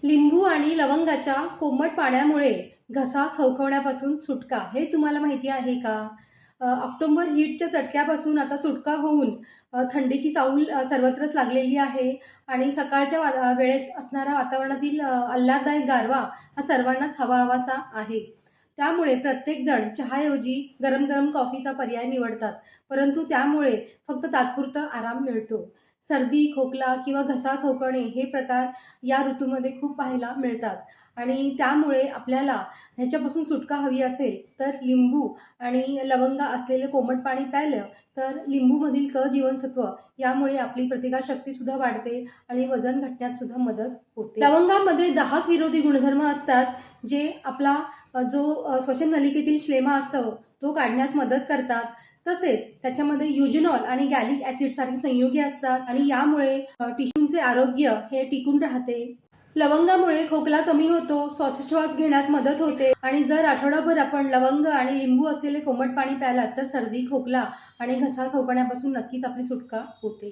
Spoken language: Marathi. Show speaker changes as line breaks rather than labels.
लिंबू आणि लवंगाच्या कोमट पाण्यामुळे घसा खवखवण्यापासून सुटका, हे तुम्हाला माहिती आहे का? ऑक्टोबर हीटच्या चटक्यापासून आता सुटका होऊन थंडीची चाहूल सर्वत्रच लागलेली आहे आणि सकाळच्या वेळेस असणारा वातावरणातील आल्हाददायक गारवा हा सर्वांनाच हवाहवासा आहे. त्यामुळे प्रत्येकजण चहाऐवजी गरम-गरम कॉफीचा पर्याय निवडतात. परंतु त्यामुळे फक्त तात्पुरता आराम मिळतो. सर्दी, खोकला किंवा घसा खवखवणे हे प्रकार या ऋतूमध्ये खूप पाहायला मिळतात आणि त्यामुळे आपल्याला ह्याच्यापासून सुटका हवी असेल तर लिंबू आणि लवंगा असलेले कोमट पाणी प्यायलं तर लिंबूमधील क जीवनसत्व यामुळे आपली प्रतिकारशक्तीसुद्धा वाढते आणि वजन घटण्यात सुद्धा मदत होते. लवंगामध्ये दाहक विरोधी गुणधर्म असतात, जे आपला जो श्वसन नलिकेतील श्लेमा असतो तो काढण्यास मदत करतात. तसेच त्याच्यामध्ये युजिनॉल आणि गॅलिक ॲसिड सारखे संयुगे असतात आणि यामुळे टिश्यूंचे आरोग्य हे टिकून राहते. लवंगामुळे खोकला कमी होतो, श्वासोच्छवास घेण्यास मदत होते आणि जर आठवडाभर आपण लवंग आणि लिंबू असलेले कोमट पाणी प्यायलात तर सर्दी, खोकला आणि घसा खवखवण्यापासून नक्कीच आपली सुटका होते.